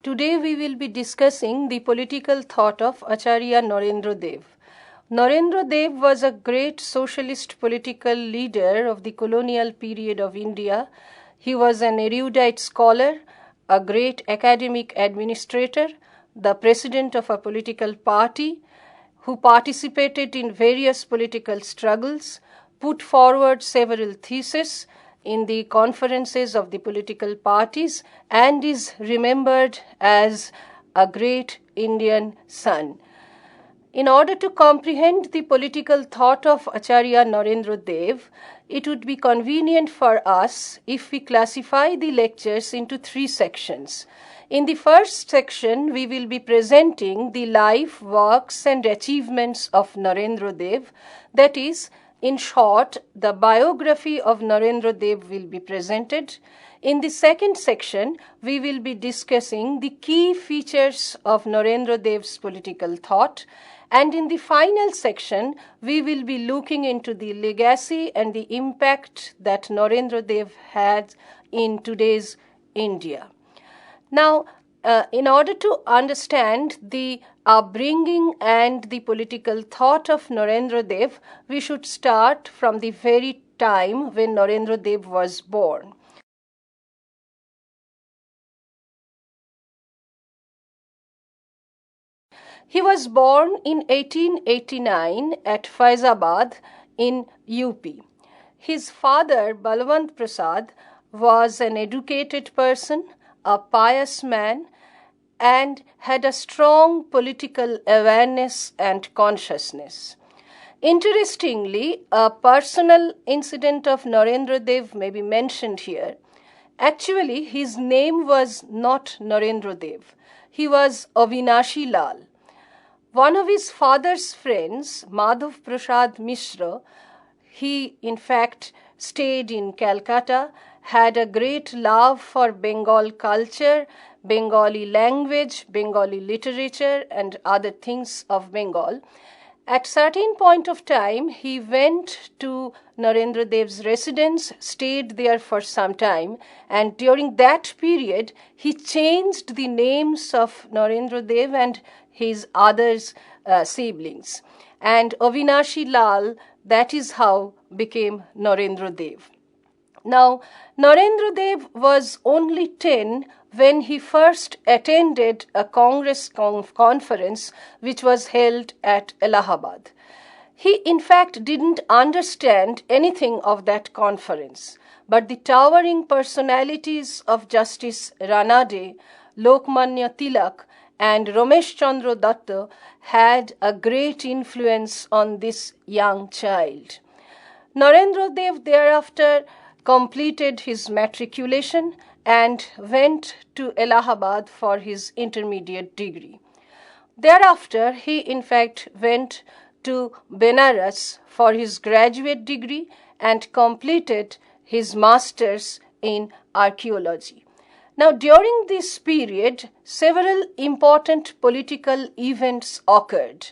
Today we will be discussing the political thought of Acharya Narendra Dev. Narendra Dev was a great socialist political leader of the colonial period of India. He was an erudite scholar, a great academic administrator, the president of a political party, who participated in various political struggles, put forward several theses in the conferences of the political parties, and is remembered as a great Indian son. In order to comprehend the political thought of Acharya Narendra Dev, it would be convenient for us if we classify the lectures into three sections. In the first section, we will be presenting the life, works, and achievements of Narendra Dev. That is, in short, the biography of Narendra Dev will be presented. In the second section, we will be discussing the key features of Narendra Dev's political thought. And in the final section, we will be looking into the legacy and the impact that Narendra Dev had in today's India. Now, in order to understand the upbringing and the political thought of Narendra Dev, we should start from the very time when Narendra Dev was born. He was born in 1889 at Faizabad in UP. His father, Balwant Prasad, was an educated person, a pious man, and had a strong political awareness and consciousness. Interestingly, a personal incident of Narendra Dev may be mentioned here. Actually, his name was not Narendra Dev. He was Avinashi Lal. One of his father's friends, Madhav Prasad Mishra, he in fact stayed in Calcutta, had a great love for Bengal culture, Bengali language, Bengali literature, and other things of Bengal. At certain point of time, he went to Narendra Dev's residence, stayed there for some time, and during that period, he changed the names of Narendra Dev and his others' siblings. And Avinashi Lal, that is how became Narendra Dev. Now, Narendra Dev was only 10 when he first attended a Congress conference which was held at Allahabad. He, in fact, didn't understand anything of that conference, but the towering personalities of Justice Ranade, Lokmanya Tilak, and Ramesh Chandra Datta had a great influence on this young child. Narendra Dev thereafter completed his matriculation and went to Allahabad for his intermediate degree. Thereafter, he in fact went to Benares for his graduate degree and completed his master's in archaeology. Now, during this period, several important political events occurred.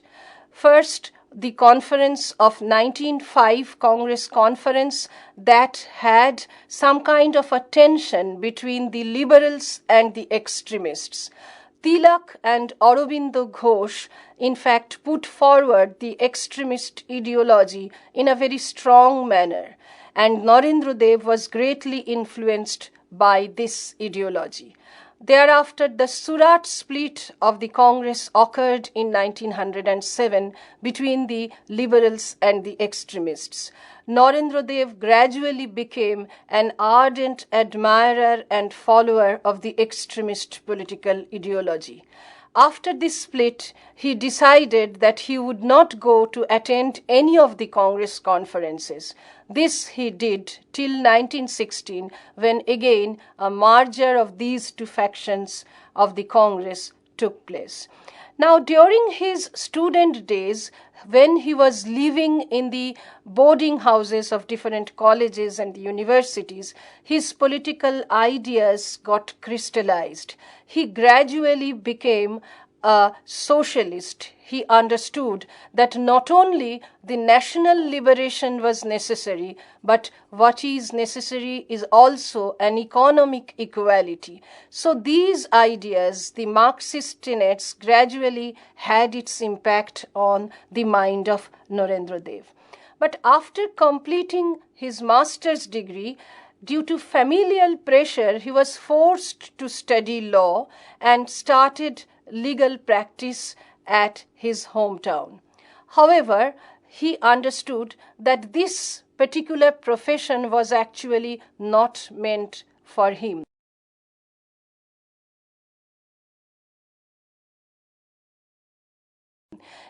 First, the conference of 1905 Congress conference that had some kind of a tension between the liberals and the extremists. Tilak and Aurobindo Ghosh in fact put forward the extremist ideology in a very strong manner, and Narendra Dev was greatly influenced by this ideology. Thereafter, the Surat split of the Congress occurred in 1907 between the liberals and the extremists. Narendra Dev gradually became an ardent admirer and follower of the extremist political ideology. After this split, he decided that he would not go to attend any of the Congress conferences. This he did till 1916, when again a merger of these two factions of the Congress took place. Now, during his student days, when he was living in the boarding houses of different colleges and universities, his political ideas got crystallized. He gradually became a socialist, he understood that not only the national liberation was necessary, but what is necessary is also an economic equality. So these ideas, the Marxist tenets, gradually had its impact on the mind of Narendra Dev. But after completing his master's degree, due to familial pressure, he was forced to study law and started legal practice at his hometown. However, he understood that this particular profession was actually not meant for him.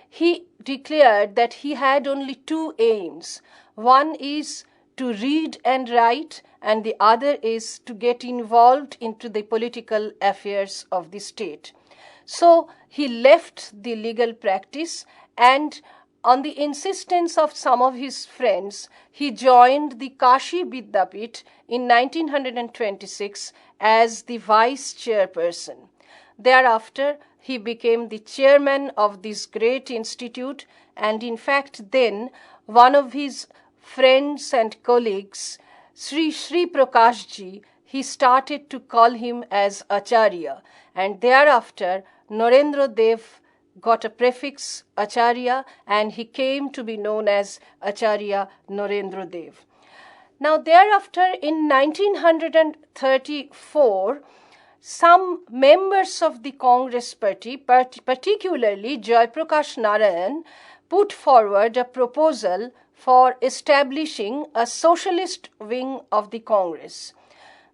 He declared that he had only two aims. One is to read and write, and the other is to get involved into the political affairs of the state. So he left the legal practice, and on the insistence of some of his friends, he joined the Kashi Vidyapit in 1926 as the vice chairperson. Thereafter, he became the chairman of this great institute, and in fact then one of his friends and colleagues, Sri Prakashji, he started to call him as Acharya, and thereafter Narendra Dev got a prefix Acharya, and he came to be known as Acharya Narendra Dev. Now thereafter in 1934, some members of the Congress party, particularly Jayaprakash Narayan, put forward a proposal for establishing a socialist wing of the Congress.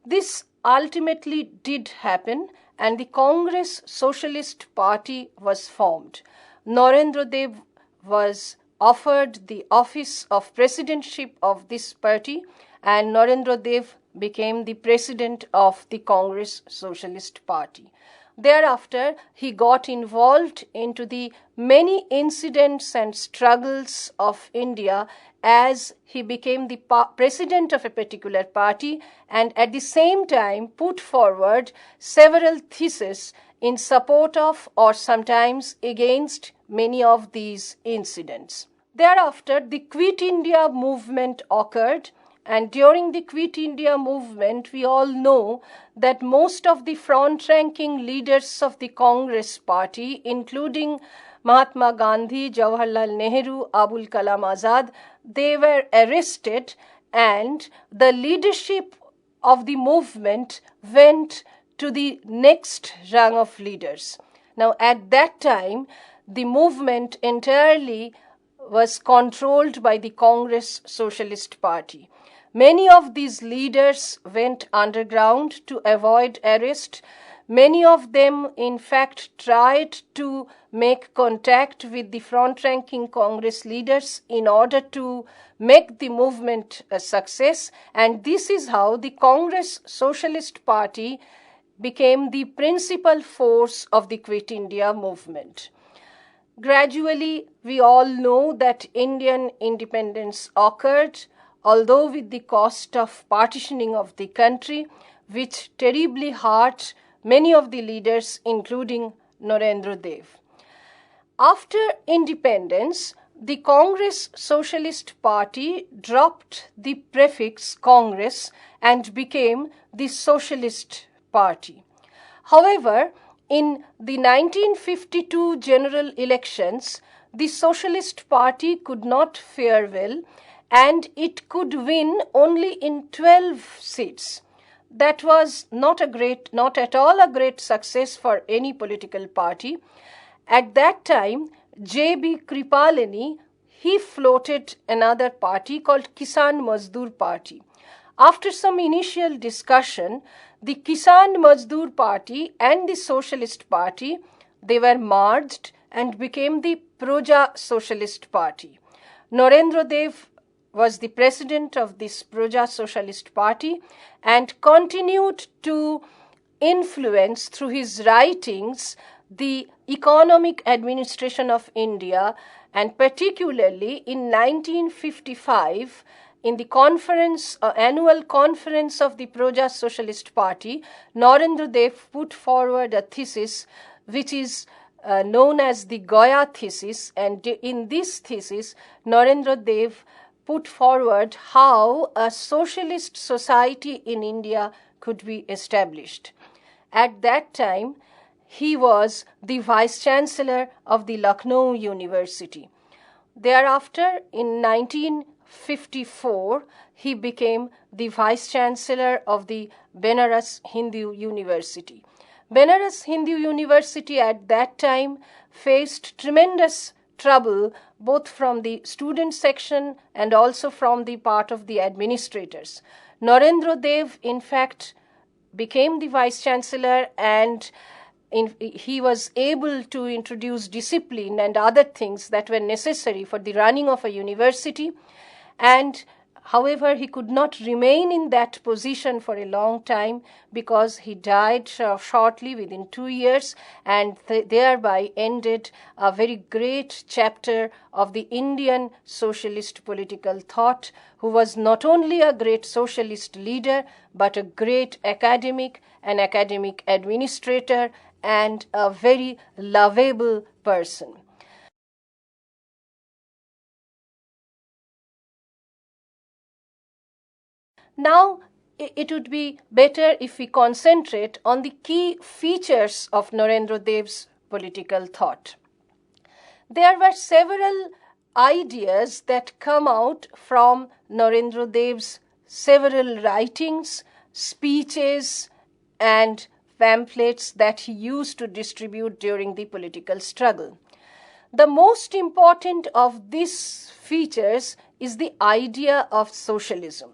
This ultimately did happen, and the Congress Socialist Party was formed. Narendra Dev was offered the office of presidentship of this party, and Narendra Dev became the president of the Congress Socialist Party. Thereafter, he got involved into the many incidents and struggles of India as he became the president of a particular party, and at the same time put forward several theses in support of or sometimes against many of these incidents. Thereafter, the Quit India movement occurred, and during the Quit India movement, we all know that most of the front-ranking leaders of the Congress party, including Mahatma Gandhi, Jawaharlal Nehru, Abul Kalam Azad, they were arrested, and the leadership of the movement went to the next rung of leaders. Now, at that time, the movement entirely was controlled by the Congress Socialist Party. Many of these leaders went underground to avoid arrest. Many of them, in fact, tried to make contact with the front-ranking Congress leaders in order to make the movement a success. And this is how the Congress Socialist Party became the principal force of the Quit India movement. Gradually, we all know that Indian independence occurred, although with the cost of partitioning of the country, which terribly hurt many of the leaders, including Narendra Dev. After independence, the Congress Socialist Party dropped the prefix Congress and became the Socialist Party. However, in the 1952 general elections, the Socialist Party could not fare well, and it could win only in 12 seats. That was not at all a great success for any political party. At that time, J.B. Kripalani, he floated another party called Kisan Mazdoor Party. After some initial discussion, the Kisan Mazdoor Party and the Socialist Party, they were merged and became the Praja Socialist Party. Narendra Dev was the president of this Praja Socialist Party and continued to influence through his writings the economic administration of India, and particularly in 1955 in the annual conference of the Praja Socialist Party, Narendra Dev put forward a thesis which is known as the Gaya thesis, and in this thesis, Narendra Dev put forward how a socialist society in India could be established. At that time, he was the Vice Chancellor of the Lucknow University. Thereafter, in 1954, he became the Vice Chancellor of the Benares Hindu University. Benares Hindu University at that time faced tremendous trouble both from the student section and also from the part of the administrators. Narendra Dev, in fact, became the Vice Chancellor, and he was able to introduce discipline and other things that were necessary for the running of a university. And however, he could not remain in that position for a long time because he died shortly, within 2 years, and thereby ended a very great chapter of the Indian socialist political thought, who was not only a great socialist leader, but a great academic, an academic administrator, and a very lovable person. Now, it would be better if we concentrate on the key features of Narendra Dev's political thought. There were several ideas that come out from Narendra Dev's several writings, speeches, and pamphlets that he used to distribute during the political struggle. The most important of these features is the idea of socialism.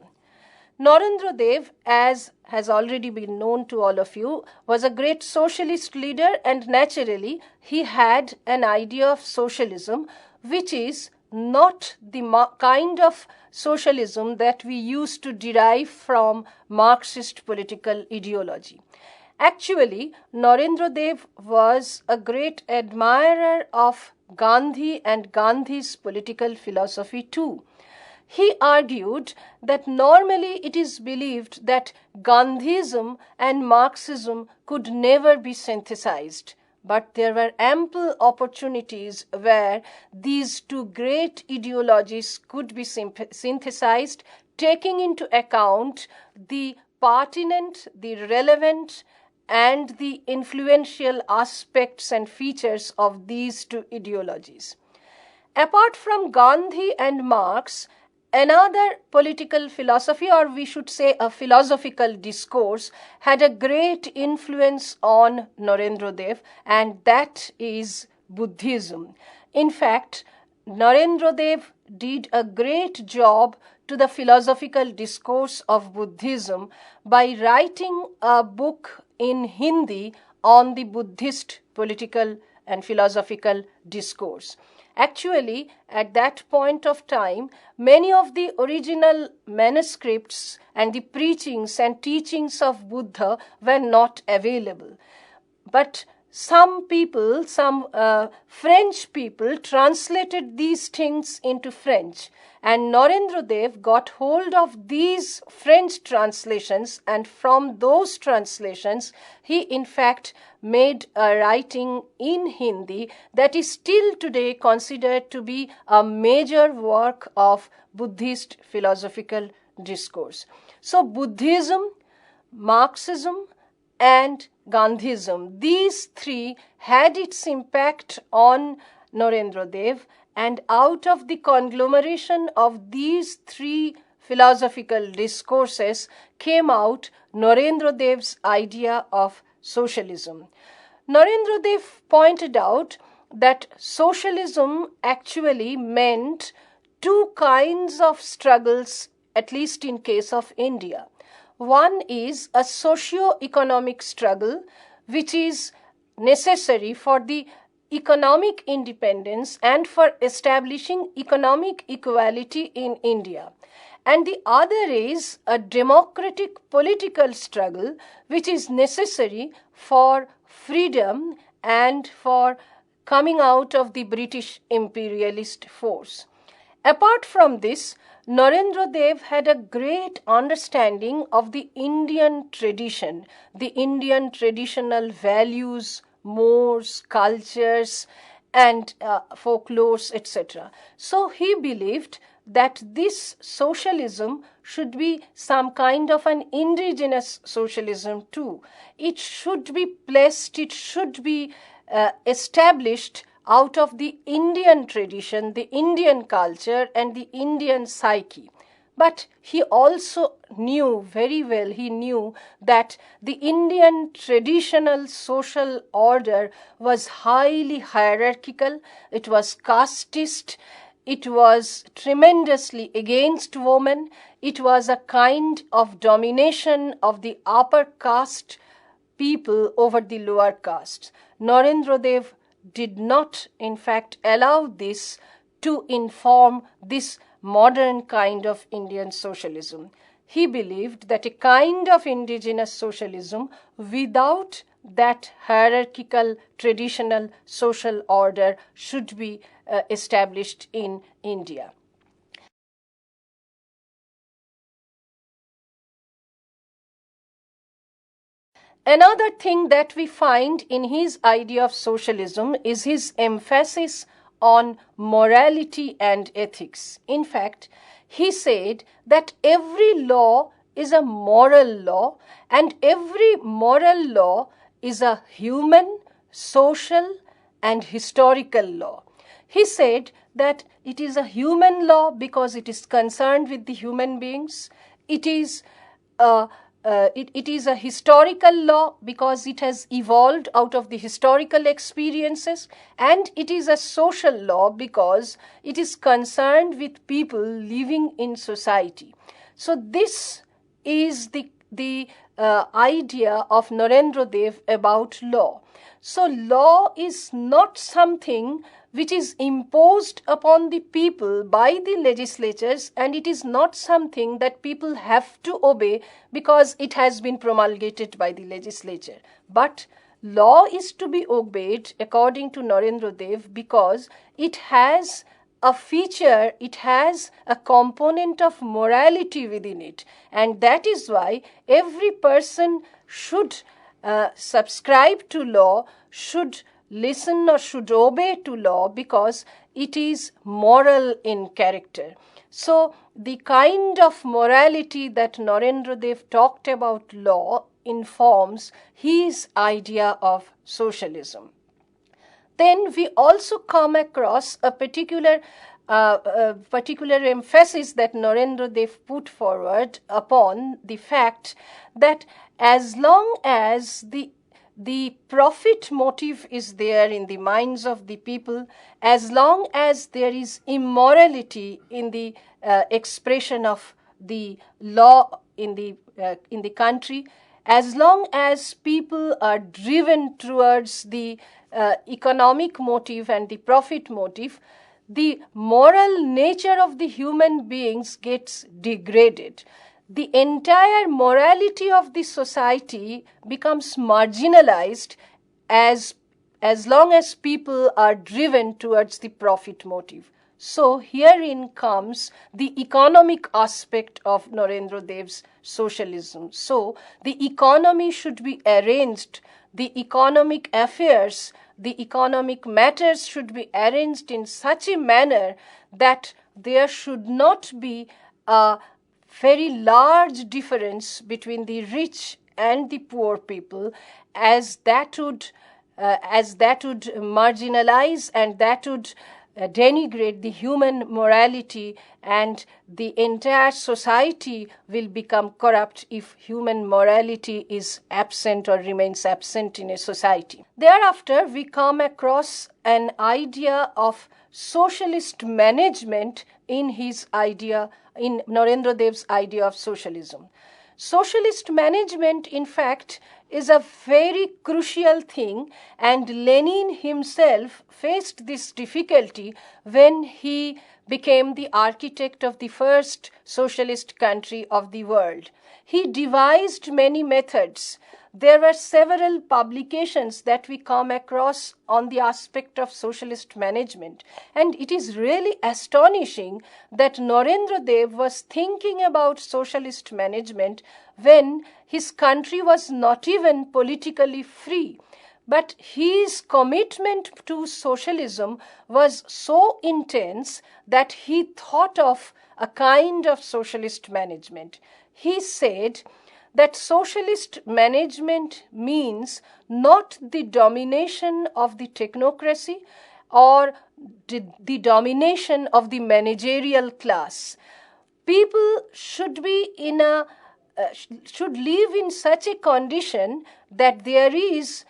Narendra Dev, as has already been known to all of you, was a great socialist leader, and naturally he had an idea of socialism which is not the kind of socialism that we used to derive from Marxist political ideology. Actually, Narendra Dev was a great admirer of Gandhi and Gandhi's political philosophy too. He argued that normally it is believed that Gandhism and Marxism could never be synthesized, but there were ample opportunities where these two great ideologies could be synthesized, taking into account the pertinent, the relevant, and the influential aspects and features of these two ideologies. Apart from Gandhi and Marx, another political philosophy, or we should say a philosophical discourse, had a great influence on Narendra Dev, and that is Buddhism. In fact, Narendra Dev did a great job to the philosophical discourse of Buddhism by writing a book in Hindi on the Buddhist political and philosophical discourse. Actually, at that point of time, many of the original manuscripts and the preachings and teachings of Buddha were not available. But some people, some French people translated these things into French, and Narendra Dev got hold of these French translations, and from those translations he in fact made a writing in Hindi that is still today considered to be a major work of Buddhist philosophical discourse. So Buddhism, Marxism, and Gandhism, these three had its impact on Narendra Dev, and out of the conglomeration of these three philosophical discourses came out Narendra Dev's idea of socialism. Narendra Dev pointed out that socialism actually meant two kinds of struggles, at least in case of India. One is a socio-economic struggle, which is necessary for the economic independence and for establishing economic equality in India. And the other is a democratic political struggle, which is necessary for freedom and for coming out of the British imperialist force. Apart from this, Narendra Dev had a great understanding of the Indian tradition, the Indian traditional values mores, cultures, and folklores, etc. So he believed that this socialism should be some kind of an indigenous socialism too. It should be placed, it should be established out of the Indian tradition, the Indian culture, and the Indian psyche. But he also knew very well, he knew that the Indian traditional social order was highly hierarchical, it was casteist, it was tremendously against women, it was a kind of domination of the upper caste people over the lower caste. Narendra Dev did not, in fact, allow this to inform this modern kind of Indian socialism. He believed that a kind of indigenous socialism without that hierarchical traditional social order should be established in India. Another thing that we find in his idea of socialism is his emphasis on morality and ethics. In fact, he said that every law is a moral law, and every moral law is a human, social, and historical law. He said that it is a human law because it is concerned with the human beings. It is a historical law because it has evolved out of the historical experiences, and it is a social law because it is concerned with people living in society. So this is the idea of Narendra Dev about law. So law is not something which is imposed upon the people by the legislatures, and it is not something that people have to obey because it has been promulgated by the legislature. But law is to be obeyed according to Narendra Dev because it has a feature, it has a component of morality within it, and that is why every person should subscribe to law, should listen or should obey to law because it is moral in character. So the kind of morality that Narendra Dev talked about law informs his idea of socialism. Then we also come across a particular emphasis that Narendra Dev put forward upon the fact that as long as the profit motive is there in the minds of the people, as long as there is immorality in the expression of the law in the country, as long as people are driven towards the economic motive and the profit motive, the moral nature of the human beings gets degraded. The entire morality of the society becomes marginalized as long as people are driven towards the profit motive. So herein comes the economic aspect of Narendra Dev's socialism. So the economy should be arranged, the economic affairs, the economic matters should be arranged in such a manner that there should not be a very large difference between the rich and the poor people, as that would marginalize and that would denigrate the human morality, and the entire society will become corrupt if human morality is absent or remains absent in a society. Thereafter, we come across an idea of socialist management in Narendra Dev's idea of socialism. Socialist management, in fact, is a very crucial thing, and Lenin himself faced this difficulty when he became the architect of the first socialist country of the world. He devised many methods. There were several publications that we come across on the aspect of socialist management, and it is really astonishing that Narendra Dev was thinking about socialist management when his country was not even politically free. But his commitment to socialism was so intense that he thought of a kind of socialist management. He said that socialist management means not the domination of the technocracy or the domination of the managerial class. People should be in a should live in such a condition that there is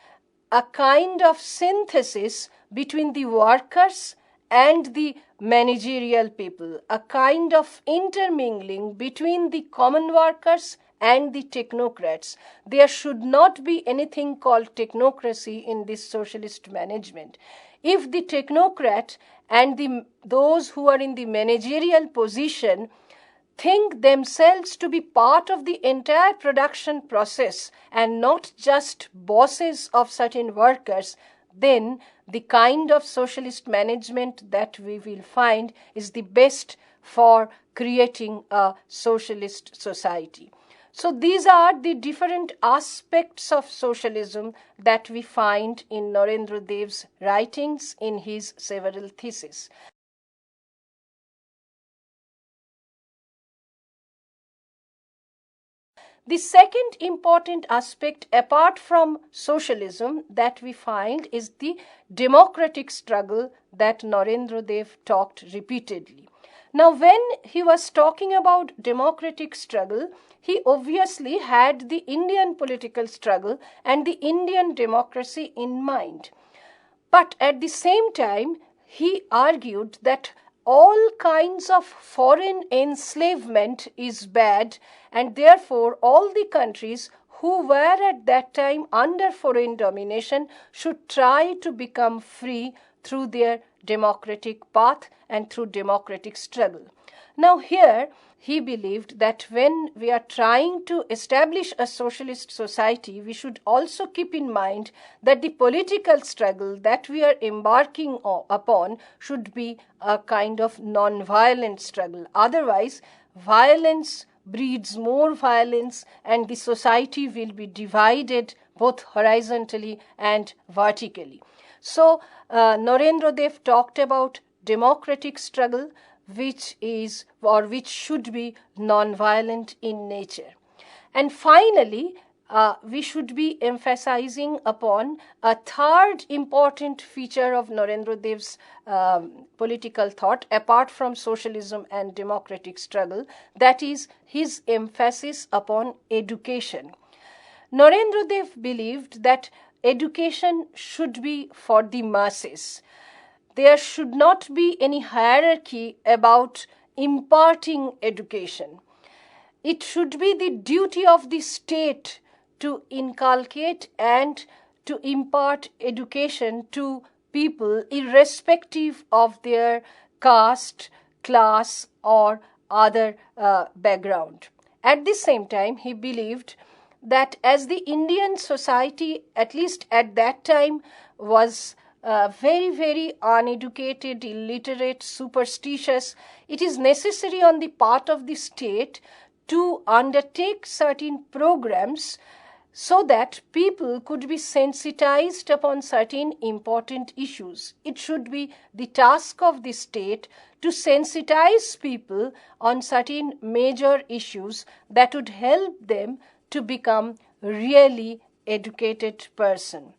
a kind of synthesis between the workers and the managerial people, a kind of intermingling between the common workers and the technocrats. There should not be anything called technocracy in this socialist management. If the technocrat and those who are in the managerial position think themselves to be part of the entire production process and not just bosses of certain workers, then the kind of socialist management that we will find is the best for creating a socialist society. So these are the different aspects of socialism that we find in Narendra Dev's writings in his several theses. The second important aspect apart from socialism that we find is the democratic struggle that Narendra Dev talked repeatedly. Now, when he was talking about democratic struggle, he obviously had the Indian political struggle and the Indian democracy in mind. But at the same time, he argued that all kinds of foreign enslavement is bad, and therefore all the countries who were at that time under foreign domination should try to become free through their democratic path and through democratic struggle. Now here, he believed that when we are trying to establish a socialist society, we should also keep in mind that the political struggle that we are embarking upon should be a kind of non-violent struggle. Otherwise, violence breeds more violence and the society will be divided both horizontally and vertically. So, Narendra Dev talked about democratic struggle, which should be non-violent in nature. And finally, we should be emphasizing upon a third important feature of Narendra Dev's political thought, apart from socialism and democratic struggle, that is his emphasis upon education. Narendra Dev believed that education should be for the masses. There should not be any hierarchy about imparting education. It should be the duty of the state to inculcate and to impart education to people irrespective of their caste, class, or other background. At the same time, he believed that as the Indian society, at least at that time, was very, very uneducated, illiterate, superstitious, it is necessary on the part of the state to undertake certain programs so that people could be sensitized upon certain important issues. It should be the task of the state to sensitize people on certain major issues that would help them to become really educated person.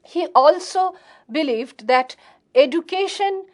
He also believed that education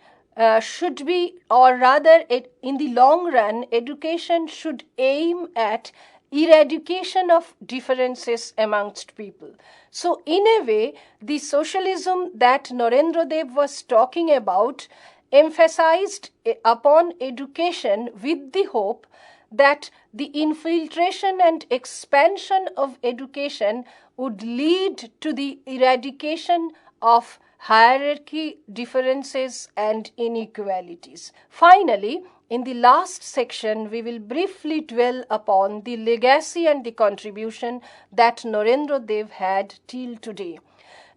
should be, or rather in the long run, education should aim at eradication of differences amongst people. So in a way, the socialism that Narendra Dev was talking about emphasized upon education with the hope that the infiltration and expansion of education would lead to the eradication of hierarchy, differences, and inequalities. Finally, in the last section, we will briefly dwell upon the legacy and the contribution that Narendra Dev had till today.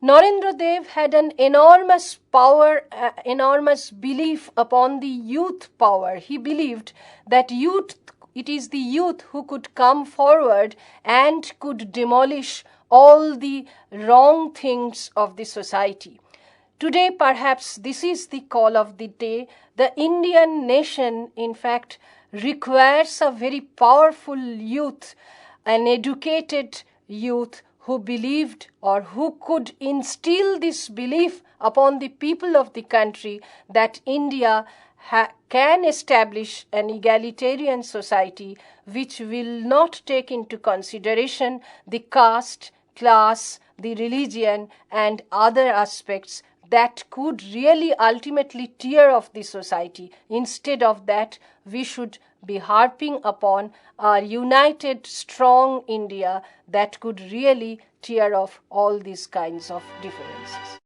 Narendra Dev had an enormous power, enormous belief upon the youth power. He believed that it is the youth who could come forward and could demolish all the wrong things of the society. Today, perhaps this is the call of the day. The Indian nation, in fact, requires a very powerful youth, an educated youth who believed or who could instill this belief upon the people of the country that India can establish an egalitarian society which will not take into consideration the caste, class, the religion, and other aspects that could really ultimately tear off the society. Instead of that, we should be harping upon a united, strong India that could really tear off all these kinds of differences.